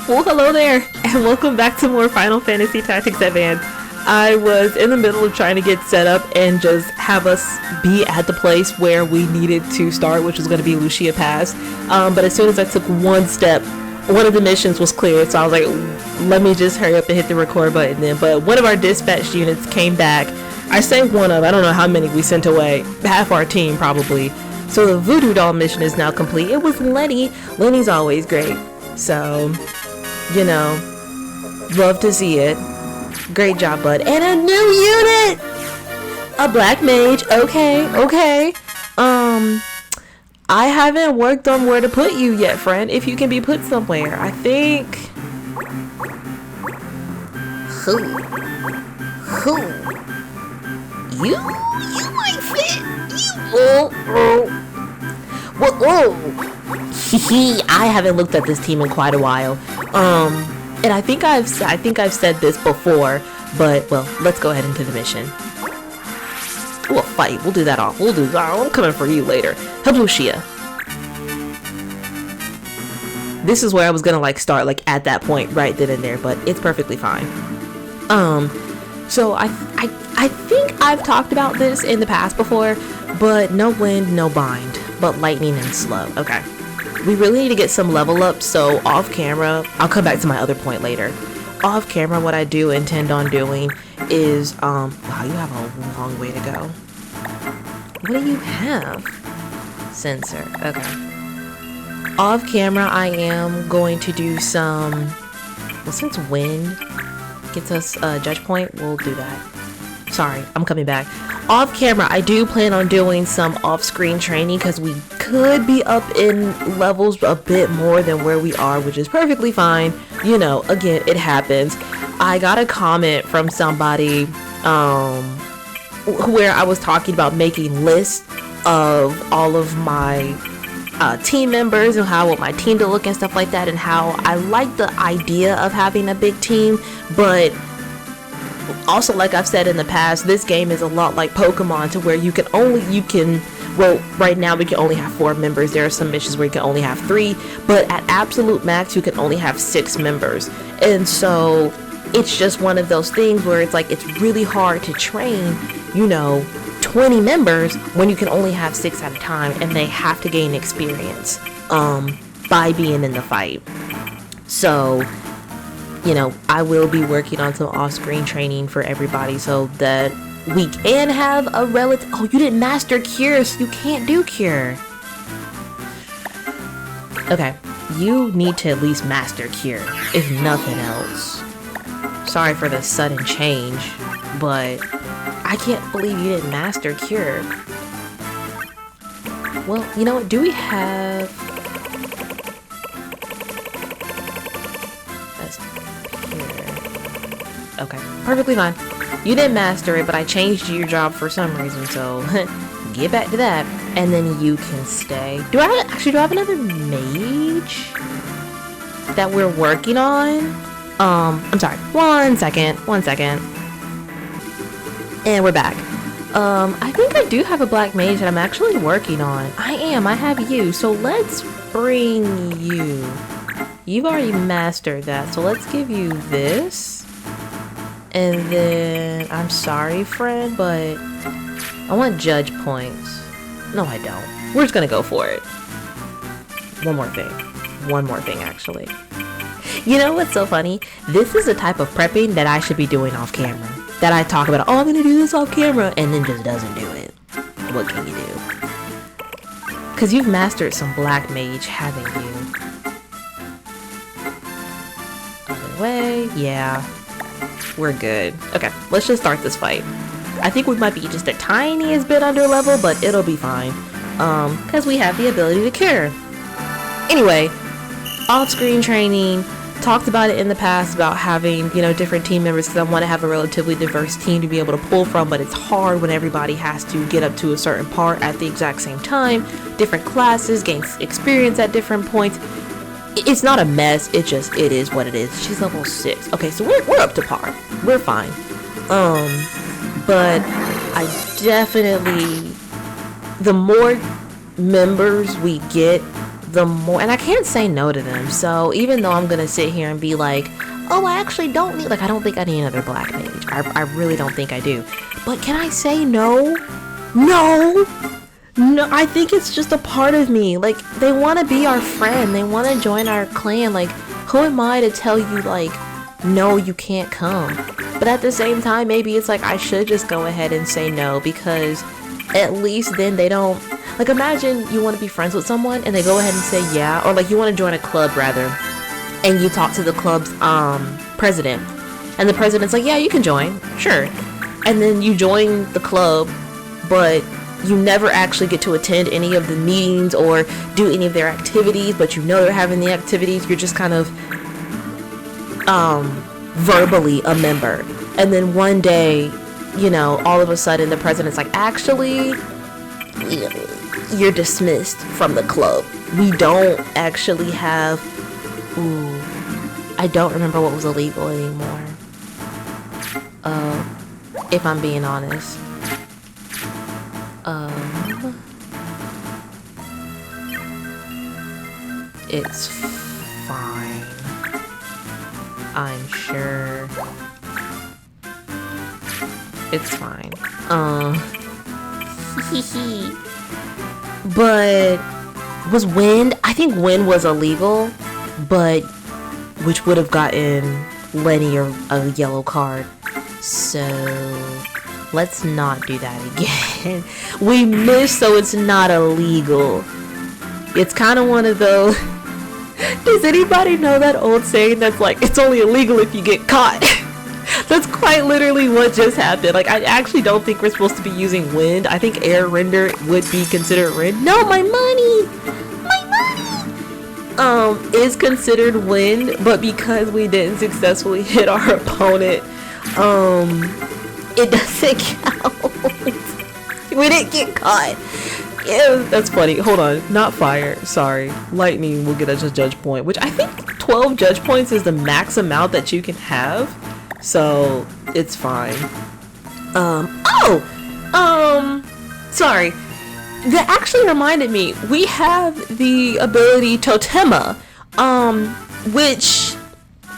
Well, hello there, and welcome back to more Final Fantasy Tactics Advance. I was in the middle of trying to get set up and just have us be at the place where we needed to start, which was going to be Lucia Pass. But as soon as I took one step, one of the missions was cleared, so I was like, let me just hurry up and hit the record button then. But one of our dispatch units came back. I say one of, I don't know how many we sent away. Half our team, probably. So the Voodoo Doll mission is now complete. It was Lenny. Lenny's always great. So, you know, love to see it. Great job, bud. And a new unit! A black mage. Okay. I haven't worked on where to put you yet, friend. If you can be put somewhere. I think... Who? You might fit. I haven't looked at this team in quite a while. And I think I've said this before, but well, let's go ahead into the mission. We'll fight. We'll do that off. I'm coming for you later. Help Lucia. This is where I was gonna start at that point right then and there, but it's perfectly fine. So I think I've talked about this in the past before, but no wind, no bind, but lightning and slow. Okay. We really need to get some level up, so off camera, I'll come back to my other point later. Off camera, what I do intend on doing is, wow, you have a long way to go. What do you have? Sensor, okay. Off camera, I am going to do some, well, since wind gets us a judge point, we'll do that. Sorry, I'm coming back. Off camera, I do plan on doing some off-screen training because we could be up in levels a bit more than where we are, which is perfectly fine. You know, again, it happens. I got a comment from somebody where I was talking about making lists of all of my team members and how I want my team to look and stuff like that, and how I like the idea of having a big team, but also, like I've said in the past, this game is a lot like Pokemon, to where well, right now we can only have 4 members. There are some missions where you can only have 3, but at absolute max you can only have 6 members. And so it's just one of those things where it's it's really hard to train, 20 members when you can only have 6 at a time, and they have to gain experience by being in the fight. So I will be working on some off-screen training for everybody so that we can have a relative. Oh, you didn't master Cure, so you can't do Cure. Okay, you need to at least master Cure, if nothing else. Sorry for the sudden change, but I can't believe you didn't master Cure. Well, you know what? Do we have... Okay, perfectly fine. You didn't master it, but I changed your job for some reason, so get back to that. And then you can stay. Do I have another mage that we're working on? I'm sorry. One second. And we're back. I think I do have a black mage that I'm actually working on. I have you. So let's bring you. You've already mastered that, so let's give you this. And then, I'm sorry, friend, but I want judge points. No, I don't. We're just gonna go for it. One more thing, actually. You know what's so funny? This is the type of prepping that I should be doing off camera. That I talk about, oh, I'm gonna do this off camera, and then just doesn't do it. What can you do? Because you've mastered some black mage, haven't you? Other way, yeah. We're good. Okay, let's just start this fight. I think we might be just the tiniest bit under level, but it'll be fine. Because we have the ability to cure. Anyway, off-screen training. Talked about it in the past about having, different team members, because I want to have a relatively diverse team to be able to pull from, but it's hard when everybody has to get up to a certain part at the exact same time. Different classes, gain experience at different points. It's not a mess, it is what it is. She's level 6. Okay, so we're up to par. We're fine. But I definitely, the more members we get, the more, and I can't say no to them. So even though I'm gonna sit here and be like, oh, I actually don't need, like, I don't think I need another black mage. I really don't think I do. But can I say no? No, I think it's just a part of me. Like, they want to be our friend. They want to join our clan. Like, who am I to tell you, like, no, you can't come? But at the same time, maybe it's like I should just go ahead and say no, because at least then they don't, like, imagine you want to be friends with someone and they go ahead and say yeah, or like you want to join a club rather, and you talk to the club's president, and the president's like, yeah, you can join, sure. And then you join the club, but you never actually get to attend any of the meetings or do any of their activities, but you know they're having the activities. You're just kind of verbally a member. And then one day, you know, all of a sudden the president's like, actually, you're dismissed from the club. We don't actually have, I don't remember what was illegal anymore. If I'm being honest. It's fine. I'm sure. It's fine. But was wind? I think wind was illegal, but which would have gotten Lenny a yellow card. So let's not do that again. We missed, so it's not illegal. It's kind of one of those. Does anybody know that old saying that's like, it's only illegal if you get caught? That's quite literally what just happened. Like, I actually don't think we're supposed to be using wind. I think air render would be considered wind. No, my money! Is considered wind, but because we didn't successfully hit our opponent, it doesn't count. We didn't get caught. Yeah, that's funny. Hold on. Not fire. Sorry. Lightning will get us a judge point, which I think 12 judge points is the max amount that you can have. So it's fine. Sorry. That actually reminded me. We have the ability Totema, which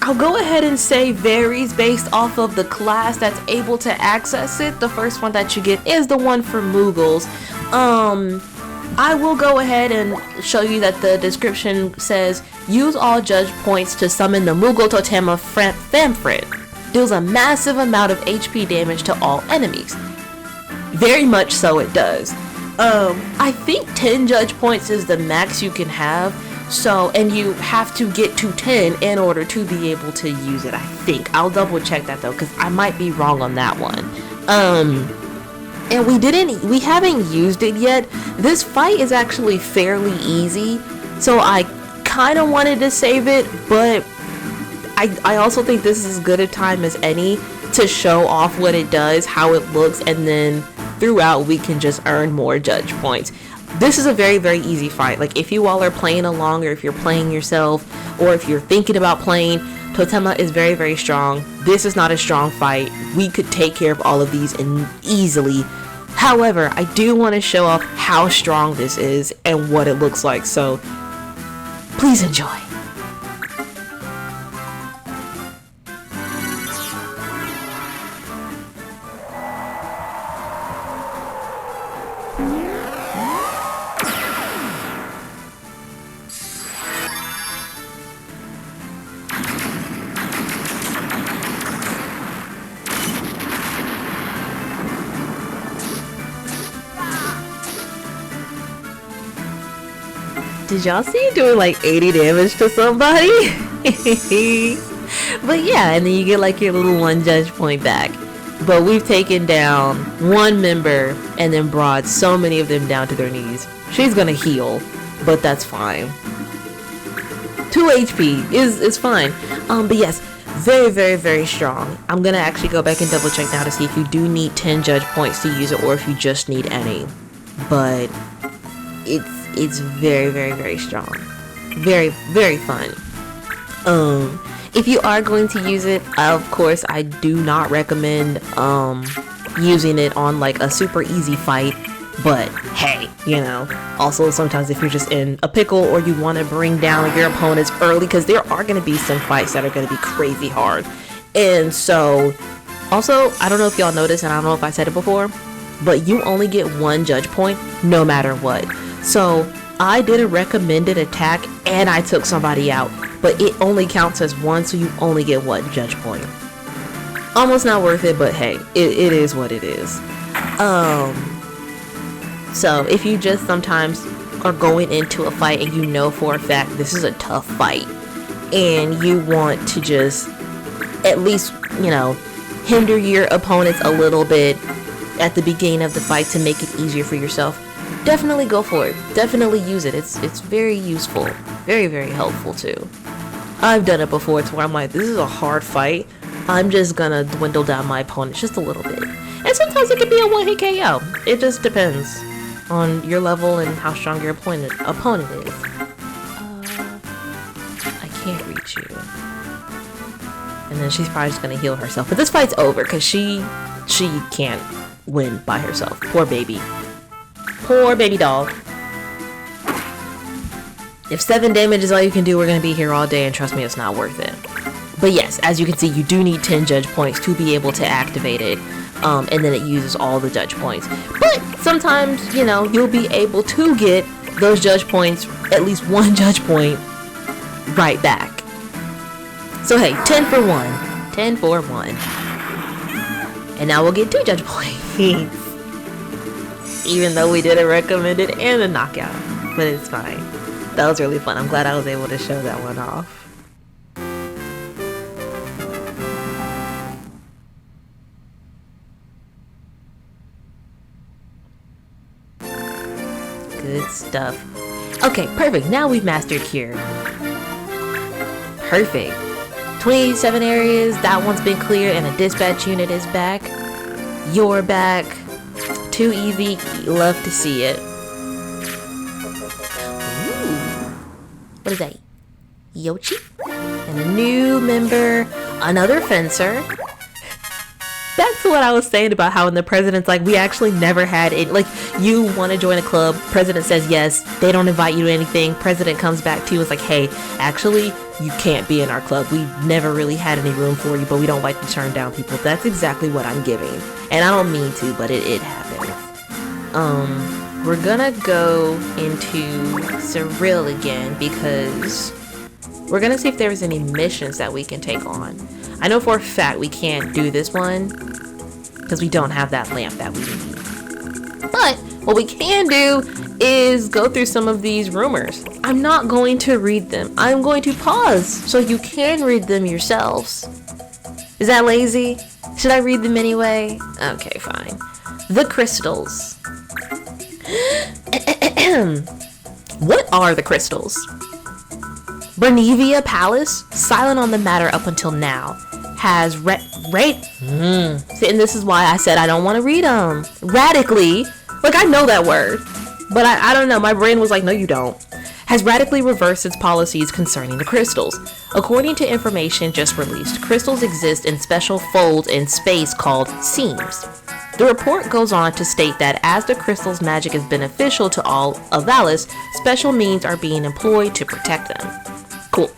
I'll go ahead and say varies based off of the class that's able to access it. The first one that you get is the one for Moogles. I will go ahead and show you that the description says, use all judge points to summon the Moogle Totema Famfrit. Deals a massive amount of HP damage to all enemies. Very much so it does. I think 10 judge points is the max you can have. So, and you have to get to 10 in order to be able to use it, I think. I'll double check that though, because I might be wrong on that one. And we haven't used it yet. This fight is actually fairly easy, so I kind of wanted to save it, but I also think this is as good a time as any to show off what it does, how it looks, and then throughout we can just earn more judge points. This is a very, very easy fight. Like, if you all are playing along, or if you're playing yourself, or if you're thinking about playing, Totema is very, very strong. This is not a strong fight. We could take care of all of these easily. However, I do want to show off how strong this is and what it looks like. So, please enjoy. Did y'all see it doing like 80 damage to somebody? But yeah, and then you get like your little 1 judge point back. But we've taken down 1 member and then brought so many of them down to their knees. She's gonna heal, but that's fine. 2 HP is fine. But yes, very, very, very strong. I'm gonna actually go back and double check now to see if you do need 10 judge points to use it, or if you just need any. But it's very, very, very strong. Very, very fun. If you are going to use it, of course, I do not recommend using it on like a super easy fight. But hey, you know. Also, sometimes if you're just in a pickle or you want to bring down your opponents early, because there are going to be some fights that are going to be crazy hard. And so, also, I don't know if y'all noticed, and I don't know if I said it before, but you only get 1 judge point no matter what. So I did a recommended attack and I took somebody out, but it only counts as 1, so you only get 1 judge point. Almost not worth it, but hey, it is what it is. So if you just sometimes are going into a fight and you know for a fact this is a tough fight, and you want to just at least, you know, hinder your opponents a little bit at the beginning of the fight to make it easier for yourself, definitely go for it. Definitely use it. It's very useful, very, very helpful too. I've done it before to where I'm like, this is a hard fight, I'm just gonna dwindle down my opponent just a little bit. And sometimes it can be a 1-hit KO. It just depends on your level and how strong your opponent is. I can't reach you. And then she's probably just gonna heal herself. But this fight's over because she can't win by herself. Poor baby. Poor baby doll. If 7 damage is all you can do, we're gonna be here all day, and trust me, it's not worth it. But yes, as you can see, you do need 10 judge points to be able to activate it. And then it uses all the judge points. But sometimes, you know, you'll be able to get those judge points, at least 1 judge point, right back. So hey, 10 for 1. 10 for 1. And now we'll get 2 judge points. Even though we did a recommended and a knockout. But it's fine. That was really fun. I'm glad I was able to show that one off. Good stuff. Okay, perfect. Now we've mastered Cure. Perfect. 27 areas. That one's been cleared, and a dispatch unit is back. You're back. Too easy. Love to see it. Ooh. What is that? Yoshi? And a new member. Another fencer. That's what I was saying about how when the president's like, we actually never had it. Like, you want to join a club, president says yes, they don't invite you to anything, president comes back to you, it's like, hey, actually, you can't be in our club. We never really had any room for you, but we don't like to turn down people. That's exactly what I'm giving. And I don't mean to, but it happens. We're gonna go into Cyril again because we're gonna see if there's any missions that we can take on. I know for a fact we can't do this one because we don't have that lamp that we need. But what we can do is go through some of these rumors. I'm not going to read them. I'm going to pause so you can read them yourselves. Is that lazy? Should I read them anyway? Okay, fine. The crystals. What are the crystals? Bernevia Palace, silent on the matter up until now, has and this is why I said I don't want to read them. Radically, like I know that word, but I don't know, my brain was like, no you don't. Has radically reversed its policies concerning the crystals. According to information just released, crystals exist in special folds in space called seams. The report goes on to state that as the crystal's magic is beneficial to all of Valis, special means are being employed to protect them. Cool.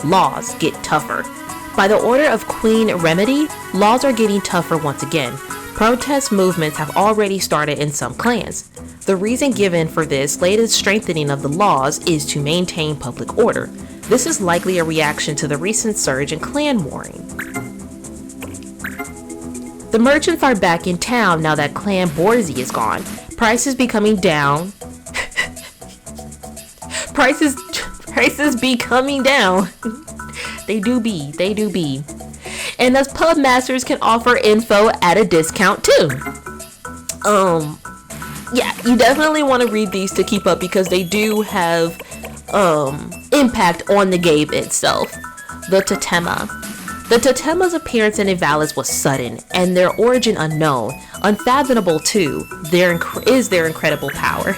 Laws get tougher. By the order of Queen Remedy, laws are getting tougher once again. Protest movements have already started in some clans. The reason given for this latest strengthening of the laws is to maintain public order. This is likely a reaction to the recent surge in clan warring. The merchants are back in town now that Clan Borzi is gone. Prices becoming down. Prices be coming down. They do be. And thus pub masters can offer info at a discount too. Yeah, you definitely want to read these to keep up because they do have impact on the game itself. The Totema. The Totema's appearance in Ivalice was sudden, and their origin unknown. Unfathomable too, is their incredible power.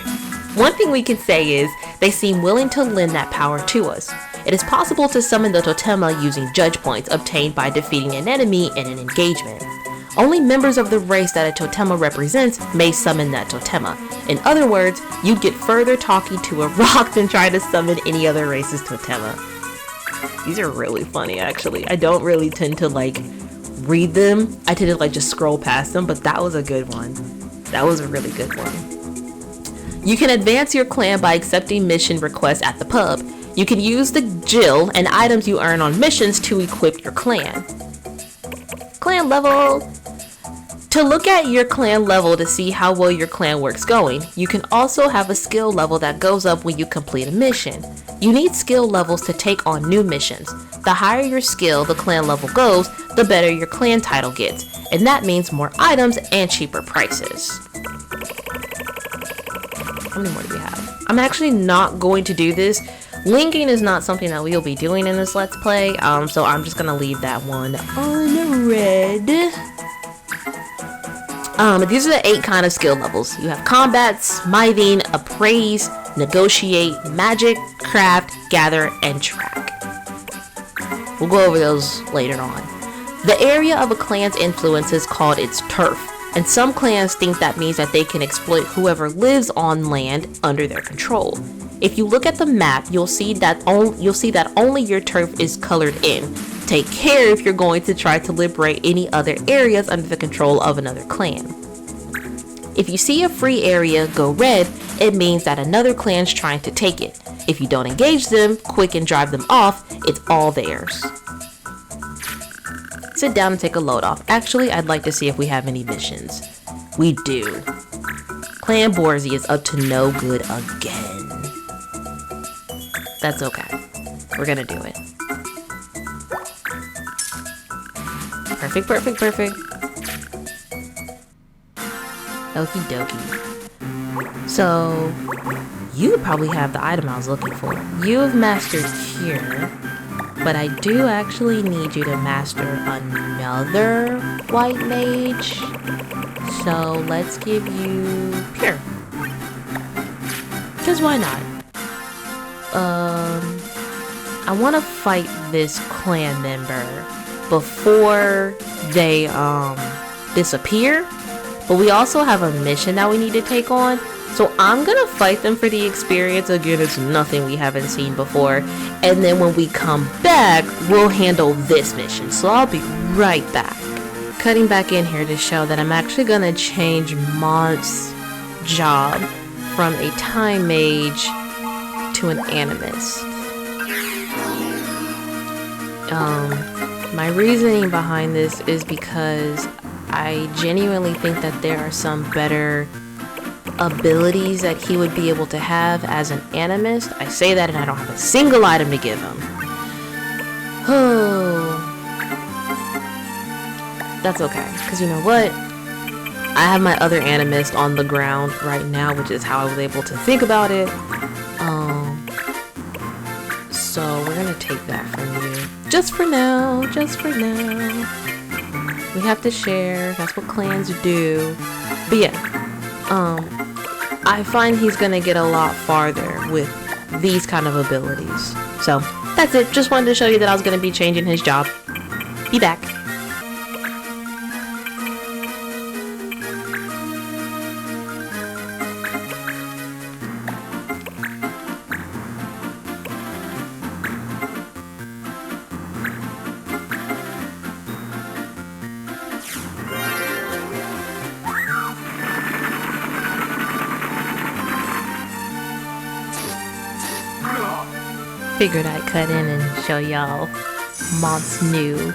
One thing we can say is, they seem willing to lend that power to us. It is possible to summon the Totema using judge points obtained by defeating an enemy in an engagement. Only members of the race that a totema represents may summon that totema. In other words, you'd get further talking to a rock than trying to summon any other race's totema. These are really funny, actually. I don't really tend to like read them. I tend to like just scroll past them, but that was a good one. That was a really good one. You can advance your clan by accepting mission requests at the pub. You can use the Jill and items you earn on missions to equip your clan. Clan level. To look at your clan level to see how well your clan work's going, you can also have a skill level that goes up when you complete a mission. You need skill levels to take on new missions. The higher your skill the clan level goes, the better your clan title gets, and that means more items and cheaper prices. How many more do we have? I'm actually not going to do this. Linking is not something that we'll be doing in this Let's Play, so I'm just gonna leave that one on red. These are the 8 kind of skill levels. You have combat, smithing, appraise, negotiate, magic, craft, gather, and track. We'll go over those later on. The area of a clan's influence is called its turf, and some clans think that means that they can exploit whoever lives on land under their control. If you look at the map, you'll see that only your turf is colored in. Take care if you're going to try to liberate any other areas under the control of another clan. If you see a free area go red, it means that another clan's trying to take it. If you don't engage them, quick and drive them off, it's all theirs. Sit down and take a load off. Actually, I'd like to see if we have any missions. We do. Clan Borzy is up to no good again. That's okay. We're gonna do it. Perfect, perfect, perfect. Okie dokie. So, you probably have the item I was looking for. You have mastered here, but I do actually need you to master another white mage. So, let's give you pure. Because why not? I want to fight this clan member before they disappear, but we also have a mission that we need to take on, so I'm gonna fight them for the experience. Again, it's nothing we haven't seen before, and then when we come back we'll handle this mission, so I'll be right back. Cutting back in here to show that I'm actually gonna change Mont's job from a time mage to an animist. My reasoning behind this is because I genuinely think that there are some better abilities that he would be able to have as an animist. I say that and I don't have a single item to give him. Oh, that's okay, because you know what? I have my other animist on the ground right now, which is how I was able to think about it. So we're gonna take that from you. Just for now, just for now. We have to share, that's what clans do. But yeah, I find he's gonna get a lot farther with these kind of abilities. So that's it, just wanted to show you that I was gonna be changing his job. Be back. Figured I'd cut in and show y'all Mont's new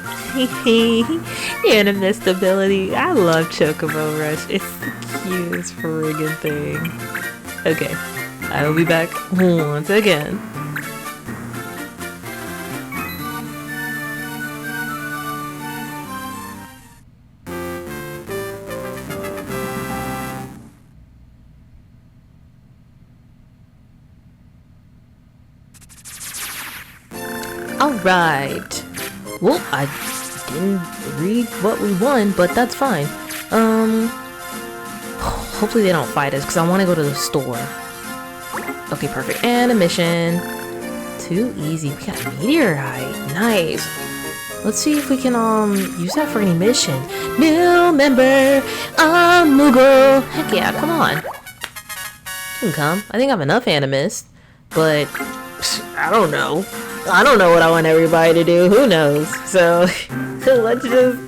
animist ability. I love Chocobo Rush. It's the cutest friggin' thing. Okay, I will be back once again. Alright. Well, I didn't read what we won, but that's fine. Hopefully they don't fight us, because I want to go to the store. Okay, perfect. And a mission. Too easy. We got a meteorite. Nice. Let's see if we can use that for any mission. New member, Moogle. Heck yeah, come on. You can come. I think I'm enough animist, but I don't know. I don't know what I want everybody to do. Who knows? So let's just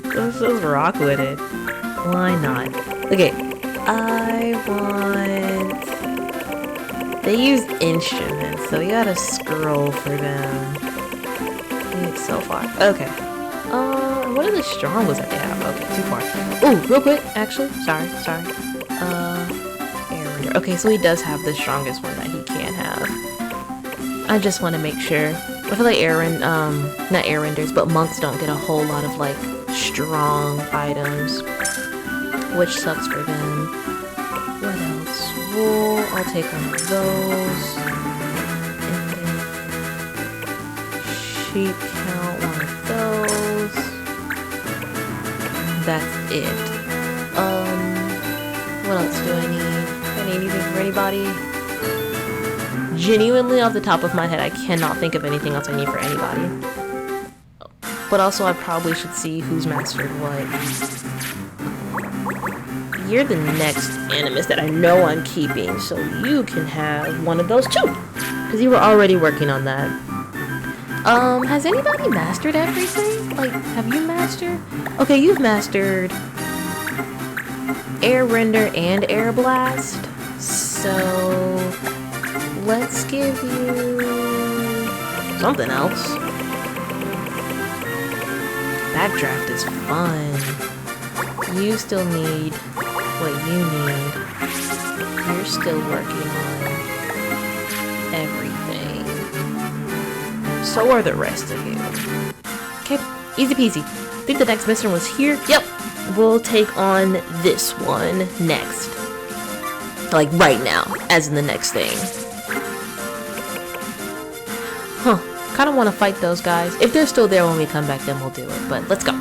rock with it. Why not? Okay, I want. They use instruments, so we gotta scroll for them. So far. Okay. What are the strong ones that they have? Okay, too far. Oh, real quick, actually. Sorry. Air. Okay, so he does have the strongest one that he can have. I just want to make sure. I feel like not air renders, but monks don't get a whole lot of like strong items, which sucks for them. What else? Wool. I'll take one of those. Sheep count, one of those. That's it. What else do I need? I need anything for anybody? Genuinely, off the top of my head, I cannot think of anything else I need for anybody. But also, I probably should see who's mastered what. You're the next animist that I know I'm keeping, so you can have one of those too. Because you were already working on that. Has anybody mastered everything? Like, have you mastered? Okay, you've mastered Air Render and Air Blast. So, let's give you something else. Backdraft is fun. You still need what you need. You're still working on everything. So are the rest of you. Okay, easy peasy. I think the next mission was here. Yep, we'll take on this one next. Like right now, as in the next thing. Huh, kind of want to fight those guys. If they're still there when we come back, then we'll do it. But let's go.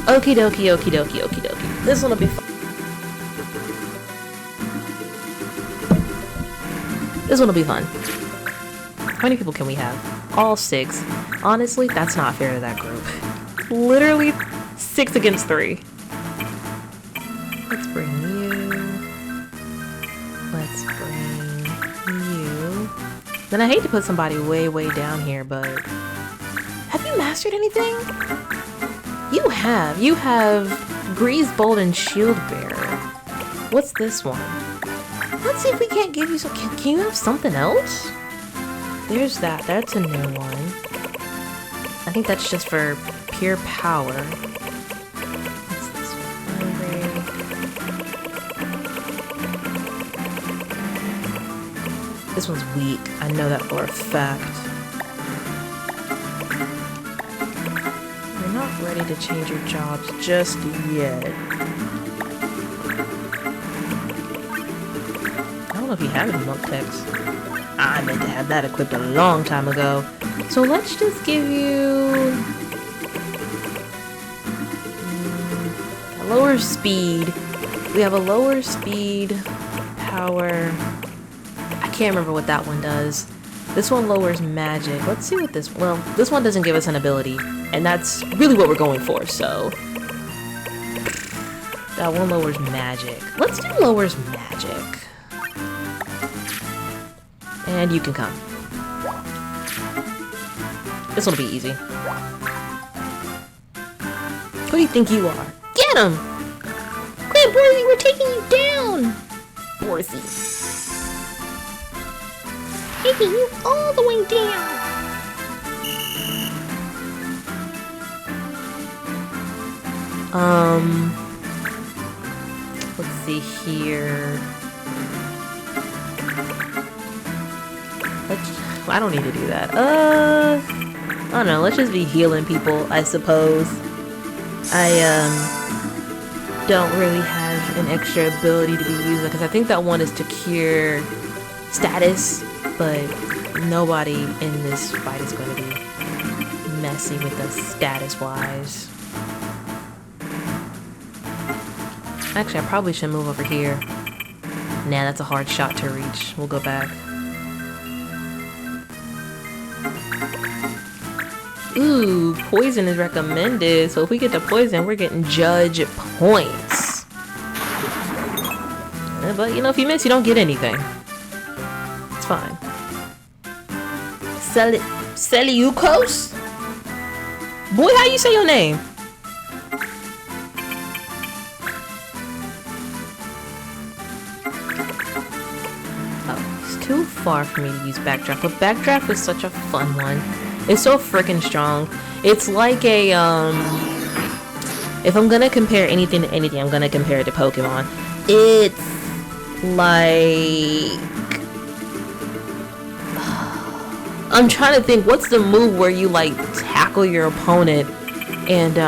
Okie dokie, okie dokie, okie dokie. This one'll be fun. This one'll be fun. How many people can we have? All 6. Honestly, that's not fair to that group. Literally 6 against 3. Let's bring you. Let's bring you. Then I hate to put somebody way, way down here, but have you mastered anything? You have Grease Bolt and Shield Bearer. What's this one? Let's see if we can't give you some. Can you have something else? There's that. That's a new one. I think that's just for pure power. What's this one? This one's weak. I know that for a fact. Ready to change your jobs just yet. I don't know if you have any monk techs. I meant to have that equipped a long time ago. So let's just give you a lower speed. We have a lower speed, power. I can't remember what that one does. This one lowers magic. Let's see what this. Well, this one doesn't give us an ability. And that's really what we're going for, so. That one lowers magic. Let's do lowers magic. And you can come. This will be easy. Who do you think you are? Get him! Come on, Borthy, we're taking you down! Borthy. Taking you all the way down! Let's see here. I don't need to do that. I don't know, let's just be healing people, I suppose. I, don't really have an extra ability to be using because I think that one is to cure status, but nobody in this fight is going to be messing with us status-wise. Actually, I probably should move over here. Nah, that's a hard shot to reach. We'll go back. Ooh, poison is recommended. So if we get the poison, we're getting judge points. But, you know, if you miss, you don't get anything. It's fine. Seliukos? Boy, how you say your name? Too far for me to use Backdraft, but Backdraft is such a fun one. It's so freaking strong. It's like a if I'm gonna compare anything to anything, I'm gonna compare it to Pokemon. It's like I'm trying to think, what's the move where you like tackle your opponent and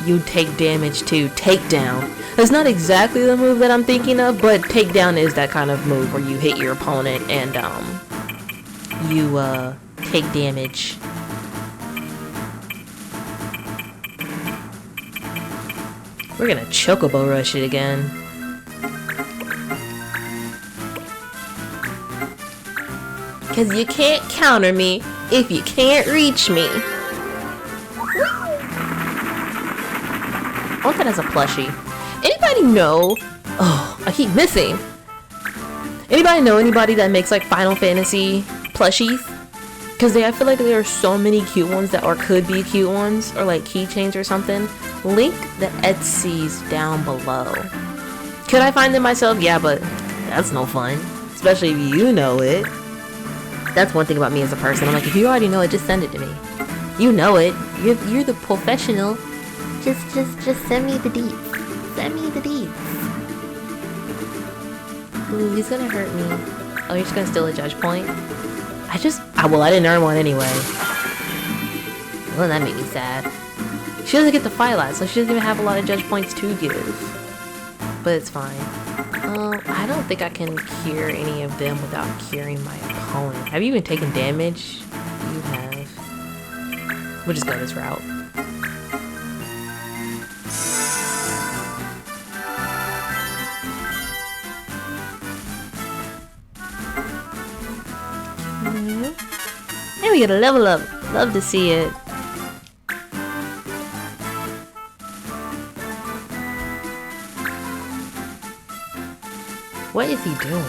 you take damage to takedown? That's not exactly the move that I'm thinking of, but takedown is that kind of move where you hit your opponent and you take damage. We're gonna Chocobo Rush it again. Cause you can't counter me if you can't reach me. I want that as a plushie. Anybody know? Oh, I keep missing. Anybody know anybody that makes like Final Fantasy plushies? Because I feel like there are so many cute ones that or could be cute ones, or like keychains or something. Link the Etsy's down below. Could I find them myself? Yeah, but that's no fun. Especially if you know it. That's one thing about me as a person. I'm like, if you already know it, just send it to me. You know it. You're the professional. Just send me the deets. Send me the deeds. Ooh, he's gonna hurt me. Oh, you're just gonna steal a judge point? Well, I didn't earn one anyway. Well, that made me sad. She doesn't get the fight lot, so she doesn't even have a lot of judge points to give. But it's fine. I don't think I can cure any of them without curing my opponent. Have you even taken damage? You have. We'll just go this route. And we get a level up. Love to see it. What is he doing?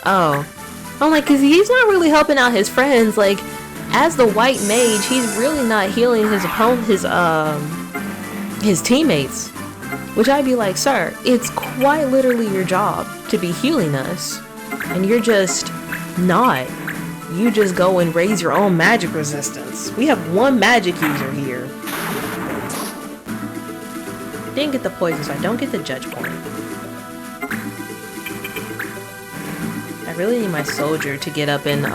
Oh. I'm like, cause he's not really helping out his friends. Like, as the white mage, he's really not healing his opponent, his teammates. Which I'd be like, sir, it's quite literally your job to be healing us. And you're just not. You just go and raise your own magic resistance. We have one magic user here. Didn't get the poison, so I don't get the judge point. I really need my soldier to get up in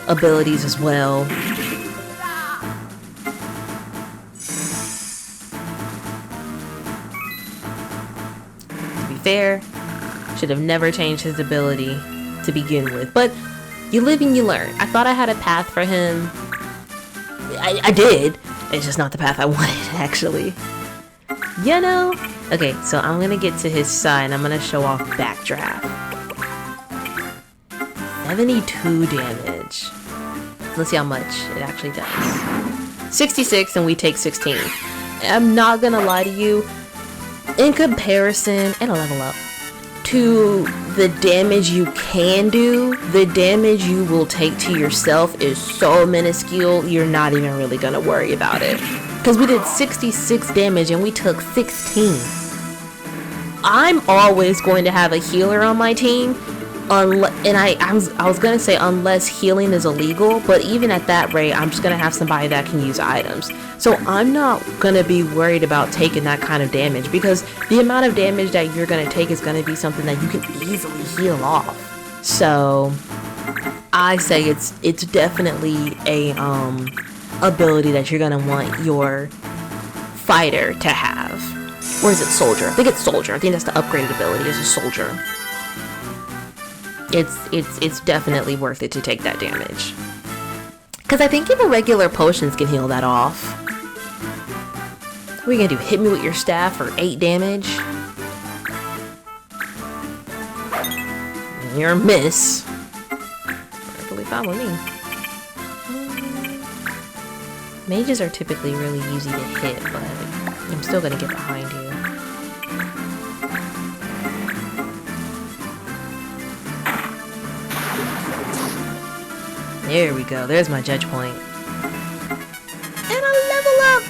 abilities as well. To be fair, should have never changed his ability to begin with, but you live and you learn. I thought I had a path for him. I did. It's just not the path I wanted, actually. You know? Okay, so I'm gonna get to his side and I'm gonna show off Backdraft. 72 damage. Let's see how much it actually does. 66 and we take 16. I'm not gonna lie to you. In comparison, and a level up, to the damage you can do, the damage you will take to yourself is so minuscule, you're not even really gonna worry about it. Because we did 66 damage and we took 16. I'm always going to have a healer on my team, and I was gonna say unless healing is illegal, but even at that rate, I'm just gonna have somebody that can use items. So I'm not gonna be worried about taking that kind of damage, because the amount of damage that you're gonna take is gonna be something that you can easily heal off. So I say it's definitely a ability that you're gonna want your fighter to have. Or is it soldier? I think it's soldier. I think that's the upgraded ability, is a soldier. It's definitely worth it to take that damage. Because I think even regular potions can heal that off. What are you gonna do? Hit me with your staff for 8 damage? You're a miss. Perfectly fine with me. Mages are typically really easy to hit, but I'm still gonna get behind you. There we go. There's my judge point. And a level up!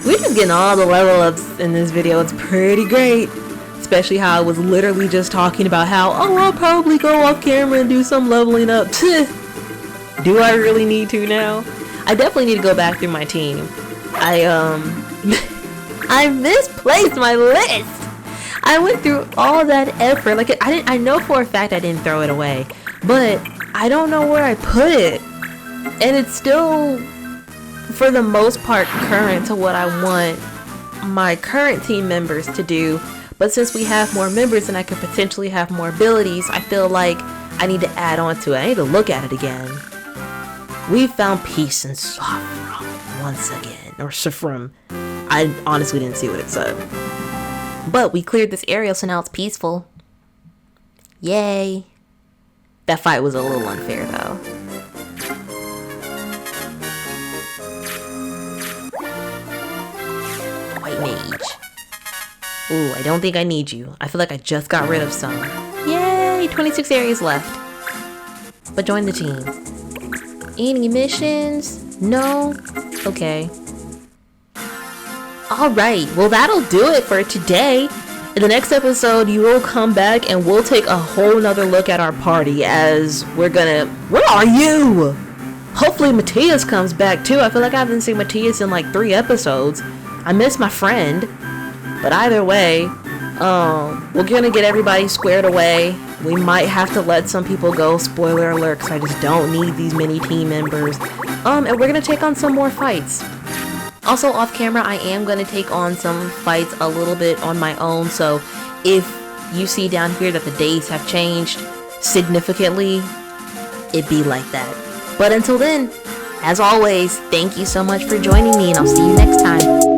We're just getting all the level ups in this video. It's pretty great. Especially how I was literally just talking about how, oh, I'll probably go off camera and do some leveling up. Do I really need to now? I definitely need to go back through my team. I misplaced my list. I went through all that effort. Like I know for a fact I didn't throw it away, but I don't know where I put it. And it's still, for the most part, current to what I want my current team members to do. But since we have more members and I could potentially have more abilities, I feel like I need to add on to it. I need to look at it again. We found peace in Saffron once again. Or Saffron. I honestly didn't see what it said. But we cleared this area, so now it's peaceful. Yay. That fight was a little unfair, though. White mage. Ooh, I don't think I need you. I feel like I just got rid of some. Yay! 26 areas left. But join the team. Any missions? No? Okay. Alright, well that'll do it for today. In the next episode, you will come back and we'll take a whole nother look at our party as we're gonna... Where are you? Hopefully Matthias comes back too. I feel like I haven't seen Matthias in like 3 episodes. I miss my friend. But either way, we're gonna get everybody squared away. We might have to let some people go, spoiler alert, because I just don't need these many team members. And we're gonna take on some more fights. Also, off camera, I am gonna take on some fights a little bit on my own, so if you see down here that the days have changed significantly, it be like that. But until then, as always, thank you so much for joining me, and I'll see you next time.